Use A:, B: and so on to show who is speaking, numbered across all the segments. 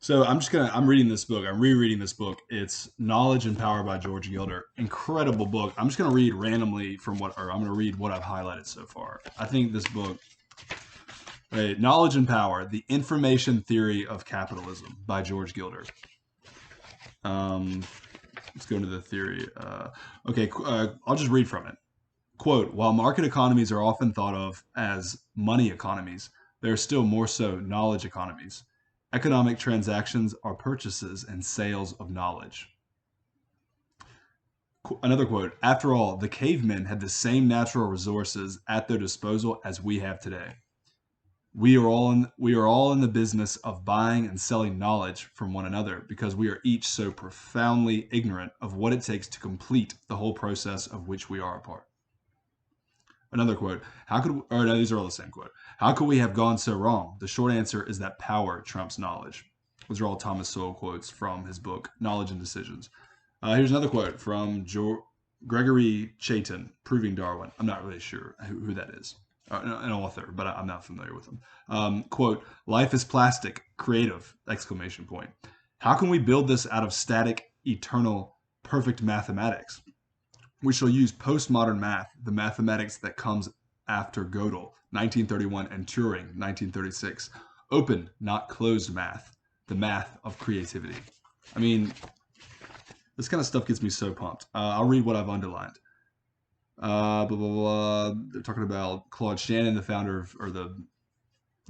A: So I'm reading this book. I'm rereading this book. It's Knowledge and Power by George Gilder. Incredible book. I'm just gonna read randomly I'm gonna read what I've highlighted so far. I think this book, Knowledge and Power: The Information Theory of Capitalism by George Gilder. Um, let's go into the theory. I'll just read from it. Quote, while market economies are often thought of as money economies, they are still more so knowledge economies. Economic transactions are purchases and sales of knowledge. Another quote, after all, the cavemen had the same natural resources at their disposal as we have today. We are all in the business of buying and selling knowledge from one another because we are each so profoundly ignorant of what it takes to complete the whole process of which we are a part. Another quote, these are all the same quote. How could we have gone so wrong? The short answer is that power trumps knowledge. Those are all Thomas Sowell quotes from his book, Knowledge and Decisions. Here's another quote from Gregory Chaitin, Proving Darwin. I'm not really sure who that is. An author, but I'm not familiar with him. Quote, life is plastic, creative, exclamation point. How can we build this out of static, eternal, perfect mathematics? We shall use postmodern math, the mathematics that comes after Gödel, 1931, and Turing, 1936. Open, not closed math, the math of creativity. I mean, this kind of stuff gets me so pumped. I'll read what I've underlined. Blah, blah, blah. They're talking about Claude Shannon, the founder of, or the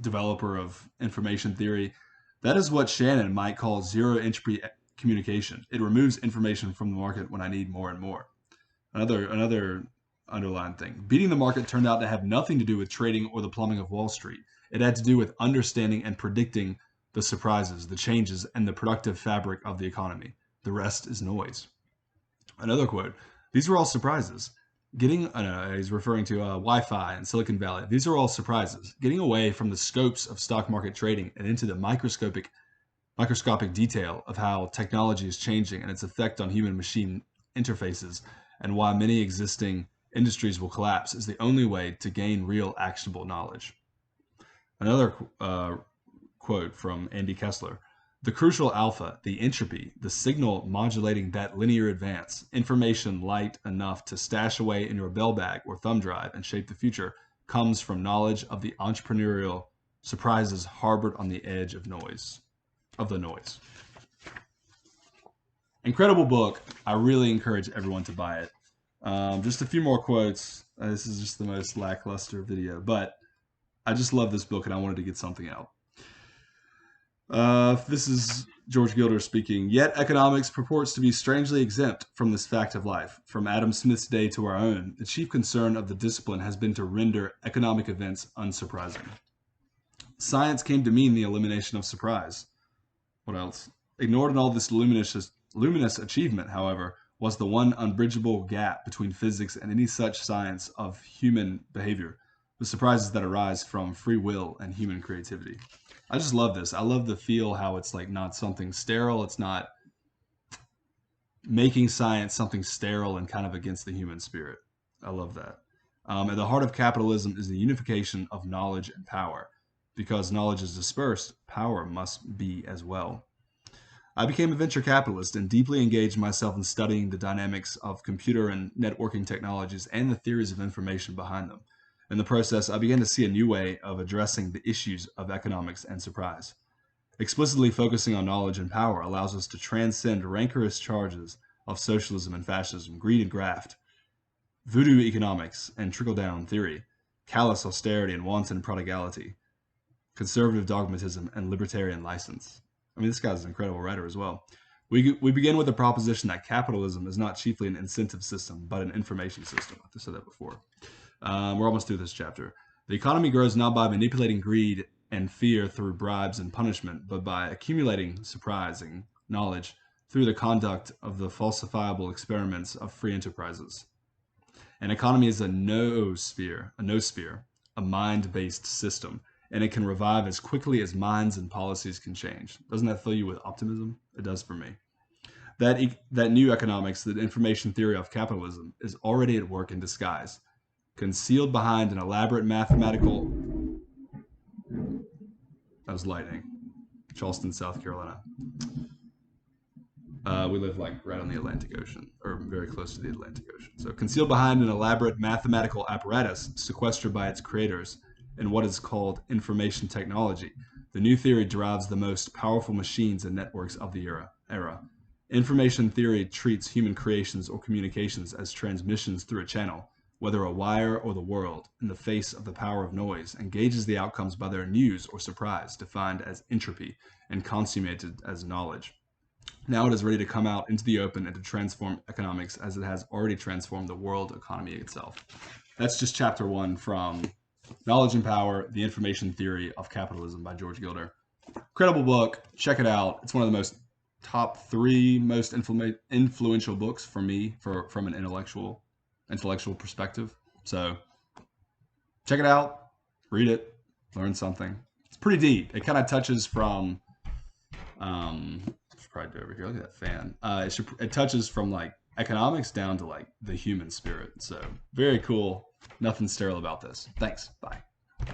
A: developer of information theory. That is what Shannon might call zero entropy communication. It removes information from the market when I need more and more. Another underlined thing. Beating the market turned out to have nothing to do with trading or the plumbing of Wall Street. It had to do with understanding and predicting the surprises, the changes, and the productive fabric of the economy. The rest is noise. Another quote. These were all surprises. He's referring to Wi-Fi and Silicon Valley. These are all surprises. Getting away from the scopes of stock market trading and into the microscopic detail of how technology is changing and its effect on human-machine interfaces and why many existing industries will collapse is the only way to gain real actionable knowledge. Another quote from Andy Kessler. The crucial alpha, the entropy, the signal modulating that linear advance, information light enough to stash away in your bell bag or thumb drive and shape the future, comes from knowledge of the entrepreneurial surprises harbored on the edge of the noise. Incredible book. I really encourage everyone to buy it. Just a few more quotes. This is just the most lackluster video, but I just love this book and I wanted to get something out. This is George Gilder speaking. Yet economics purports to be strangely exempt from this fact of life. From Adam Smith's day to our own, the chief concern of the discipline has been to render economic events unsurprising. Science came to mean the elimination of surprise. What else? Ignored in all this luminous achievement, however, was the one unbridgeable gap between physics and any such science of human behavior, the surprises that arise from free will and human creativity. I just love this. I love the feel how it's like not something sterile. It's not making science something sterile and kind of against the human spirit. I love that. At the heart of capitalism is the unification of knowledge and power. Because knowledge is dispersed, power must be as well. I became a venture capitalist and deeply engaged myself in studying the dynamics of computer and networking technologies and the theories of information behind them. In the process, I began to see a new way of addressing the issues of economics and surprise. Explicitly focusing on knowledge and power allows us to transcend rancorous charges of socialism and fascism, greed and graft, voodoo economics and trickle-down theory, callous austerity and wanton prodigality, conservative dogmatism and libertarian license. I mean, this guy's an incredible writer as well. We begin with the proposition that capitalism is not chiefly an incentive system, but an information system. I've said that before. We're almost through this chapter. The economy grows not by manipulating greed and fear through bribes and punishment, but by accumulating surprising knowledge through the conduct of the falsifiable experiments of free enterprises. An economy is a noosphere, a mind-based system, and it can revive as quickly as minds and policies can change. Doesn't that fill you with optimism? It does for me. That new economics, the information theory of capitalism, is already at work in disguise, concealed behind an elaborate mathematical... That was lightning. Charleston, South Carolina. We live like right on the Atlantic Ocean, or very close to the Atlantic Ocean. So concealed behind an elaborate mathematical apparatus sequestered by its creators in what is called information technology, the new theory derives the most powerful machines and networks of the era. Information theory treats human creations or communications as transmissions through a channel, whether a wire or the world, in the face of the power of noise, and gauges the outcomes by their news or surprise, defined as entropy and consummated as knowledge. Now it is ready to come out into the open and to transform economics as it has already transformed the world economy itself. That's just chapter 1 from Knowledge and Power, The Information Theory of Capitalism by George Gilder. Incredible book. Check it out. It's one of the top 3 most influential books for me from an intellectual perspective. So check it out, read it, learn something. It's pretty deep. It kind of touches from probably do over here. Look at that fan. It touches from like economics down to like the human spirit. So very cool. Nothing sterile about this. Thanks. Bye.